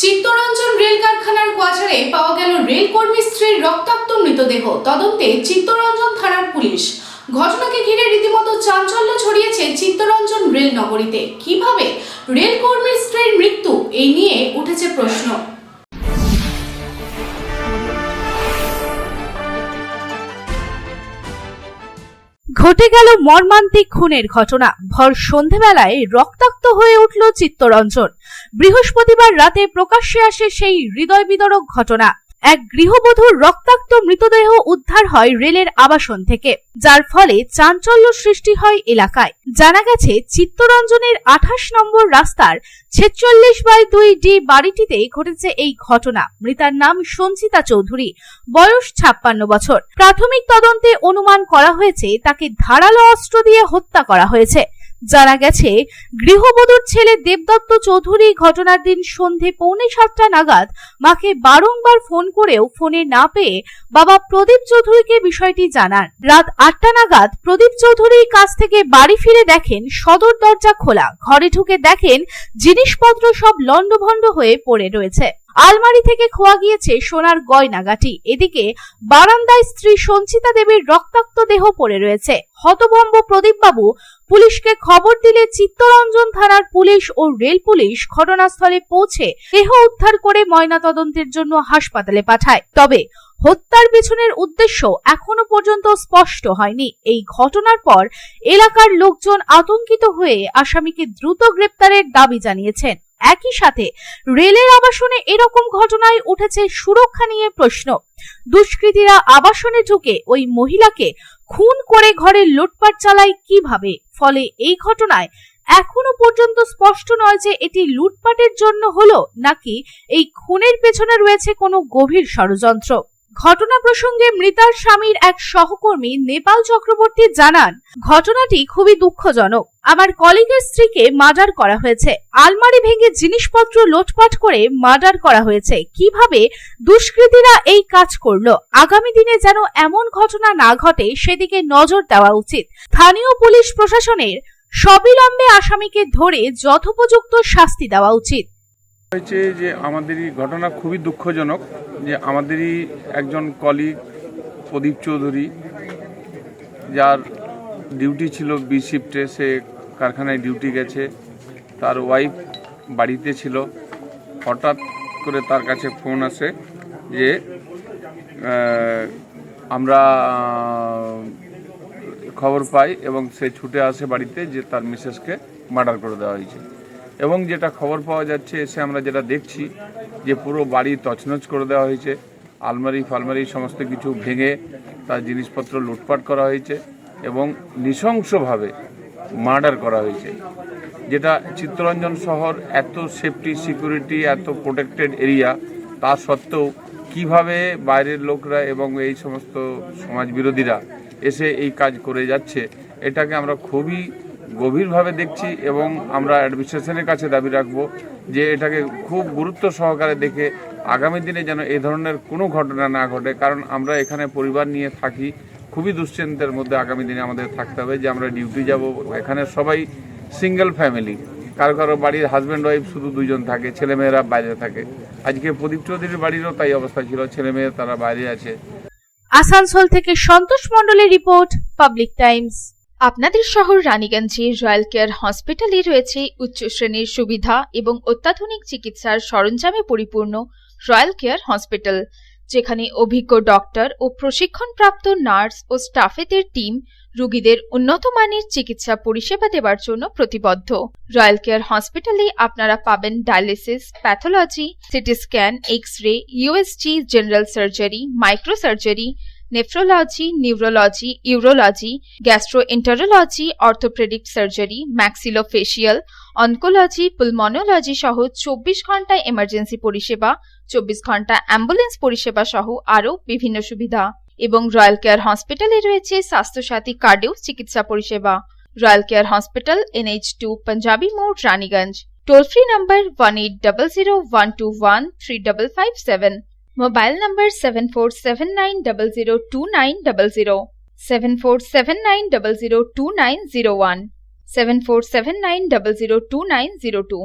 Chittaranjan rail কারখানার কোয়াচারে পাওয়া গেল রেল কর্মী স্ত্রীর রক্তাক্ত মৃতদেহ। তদন্তে চিত্তরঞ্জন থানার পুলিশ। ঘটনাকে ঘিরে রীতিমতো চাঞ্চল্য ছড়িয়েছে চিত্তরঞ্জন রেল নগরীতে। কিভাবে রেল কর্মীর স্ত্রীর মৃত্যু, এই নিয়ে উঠেছে প্রশ্ন। ঘটে গেল মর্মান্তিক খুনের ঘটনা। ভর সন্ধেবেলায় রক্তাক্ত হয়ে উঠল চিত্তরঞ্জন। বৃহস্পতিবার রাতে প্রকাশ্যে আসে সেই হৃদয় বিদারক ঘটনা। এক গৃহবধূর রক্তাক্ত মৃতদেহ উদ্ধার হয় রেলের আবাসন থেকে, যার ফলে চাঞ্চল্য সৃষ্টি হয় এলাকায়। জানা গেছে, চিত্তরঞ্জনের 28 নম্বর রাস্তার 46/2D বাড়িটিতে ঘটেছে এই ঘটনা। মৃতার নাম সঞ্চিতা চৌধুরী, বয়স 56 বছর। প্রাথমিক তদন্তে অনুমান করা হয়েছে তাকে ধারালো অস্ত্র দিয়ে হত্যা করা হয়েছে। জানা গেছে, গৃহবধূর ছেলে দেবদত্ত চৌধুরী ঘটনার দিন সন্ধে 6:45 নাগাদ মাকে বারংবার ফোন করেও ফোনে না পেয়ে বাবা প্রদীপ চৌধুরীকে বিষয়টি জানান। রাত 8টা নাগাদ প্রদীপ চৌধুরীর কাছ থেকে বাড়ি ফিরে দেখেন সদর দরজা খোলা। ঘরে ঢুকে দেখেন জিনিসপত্র সব লন্ডভন্ড হয়ে পড়ে রয়েছে। আলমারি থেকে খোয়া গিয়েছে সোনার গয়নাগাটি। এদিকে বারান্দায় স্ত্রী সঞ্চিতা দেবীর রক্তাক্ত দেহ পড়ে রয়েছে। হতভম্ব প্রদীপ বাবু পুলিশকে খবর দিলে চিত্তরঞ্জন থানার পুলিশ ও রেল পুলিশ ঘটনাস্থলে পৌঁছে দেহ উদ্ধার করে ময়নাতদন্তের জন্য হাসপাতালে পাঠায়। তবে হত্যার পেছনের উদ্দেশ্য এখনো পর্যন্ত স্পষ্ট হয়নি। এই ঘটনার পর এলাকার লোকজন আতঙ্কিত হয়ে আসামিকে দ্রুত গ্রেপ্তারের দাবি জানিয়েছেন। একই সাথে রেলের আবাসনে এরকম ঘটনায় উঠেছে সুরক্ষা নিয়ে প্রশ্ন। দুষ্কৃতীরা আবাসনে ঢুকে ওই মহিলাকে খুন করে ঘরে লুটপাট চালায় কিভাবে? ফলে এই ঘটনায় এখনো পর্যন্ত স্পষ্ট নয় যে এটি লুটপাটের জন্য হলো নাকি এই খুনের পেছনে রয়েছে কোনো গভীর ষড়যন্ত্র। ঘটনা প্রসঙ্গে মৃতার স্বামীর এক সহকর্মী নেপাল চক্রবর্তী জানান, ঘটনাটি খুবই দুঃখজনক। আমার কলিগের স্ত্রীকে মার্ডার করা হয়েছে। আলমারি ভেঙে জিনিসপত্র লুটপাট করে মার্ডার করা হয়েছে। কিভাবে দুষ্কৃতীরা এই কাজ করলো? আগামী দিনে যেন এমন ঘটনা না ঘটে সেদিকে নজর দেওয়া উচিত। স্থানীয় পুলিশ প্রশাসনের সবিলম্বে আসামিকে ধরে যথোপযুক্ত শাস্তি দেওয়া উচিত। হয়েছে যে আমাদেরই ঘটনা খুবই দুঃখজনক যে আমাদেরই একজন কলিগ প্রদীপ চৌধুরী, যার ডিউটি ছিল বি শিফটে, সে কারখানায় ডিউটি গেছে, তার ওয়াইফ বাড়িতে ছিল। হঠাৎ করে তার কাছে ফোন আসে যে আমরা খবর পাই এবং সে ছুটে আসে বাড়িতে যে তার মিসেসকে মার্ডার করে দেওয়া হয়েছে। এবং যেটা খবর পাওয়া যাচ্ছে, এসে আমরা যেটা দেখছি যে পুরো বাড়ি তছনছ করে দেওয়া হয়েছে। আলমারি ফালমারি সমস্ত কিছু ভেঙে তার জিনিসপত্র লুটপাট করা হয়েছে এবং নৃশংসভাবে মার্ডার করা হয়েছে। যেটা চিত্তরঞ্জন শহর এত সেফটি সিকিউরিটি, এত প্রোটেক্টেড এরিয়া, তা সত্ত্বেও কিভাবে বাইরের লোকরা এবং এই সমস্ত সমাজ বিরোধীরা এসে এই কাজ করে যাচ্ছে, এটাকে আমরা খুবই গভীরভাবে দেখছি এবং আমরা অ্যাডমিনিস্ট্রেশনের কাছে দাবি রাখবো যে এটাকে খুব গুরুত্ব সহকারে দেখে আগামী দিনে যেন এই ধরনের কোনো ঘটনা না ঘটে। কারণ আমরা এখানে পরিবার নিয়ে থাকি, খুবই দুশ্চিন্তার মধ্যে আগামী দিনে আমাদের থাকতে হবে যে আমরা ডিউটি যাব। এখানে সবাই সিঙ্গেল ফ্যামিলি, কারো কারো বাড়ির হাজব্যান্ড ওয়াইফ শুধু 2 জন থাকে, ছেলেমেয়েরা বাইরে থাকে। আজকে প্রদীপ চৌধুরীর বাড়িরও তাই অবস্থা ছিল, ছেলেমেয়ে তারা বাইরে আছে। আসানসোল থেকে সন্তোষ মণ্ডলের রিপোর্ট, পাবলিক টাইমস। আপনাদের শহর রানীগঞ্জে রয়্যাল কেয়ার হসপিটালে রয়েছে উচ্চ শ্রেণীর সুবিধা এবং অত্যাধুনিক চিকিৎসার সরঞ্জামে পরিপূর্ণ রয়্যাল কেয়ার হসপিটাল, যেখানে অভিজ্ঞ ডক্টর ও প্রশিক্ষণপ্রাপ্ত নার্স ও স্টাফেদের টিম রোগীদের উন্নত মানের চিকিৎসা পরিষেবা দেওয়ার জন্য প্রতিবদ্ধ। রয়্যাল কেয়ার হসপিটালে আপনারা পাবেন dialysis, pathology, CT scan, X ray, USG, general surgery, micro surgery, nephrology, neurology, urology, gastroenterology, orthopaedic surgery, maxillofacial, oncology, pulmonology সহ 24 ঘন্টায় এমার্জেন্সি পরিষেবা, 24 ঘন্টা অ্যাম্বুলেন্স পরিষেবা সহ আরও বিভিন্ন সুবিধা। এবং রয়্যাল কেয়ার হসপিটালে রয়েছে স্বাস্থ্যসাথী কার্ডেও চিকিৎসা পরিষেবা। Royal care hospital, NH2 panjabi মোড়, Raniganj. Toll free number 180012135557। Mobile number 7479002900, 7479002901, 7479002902।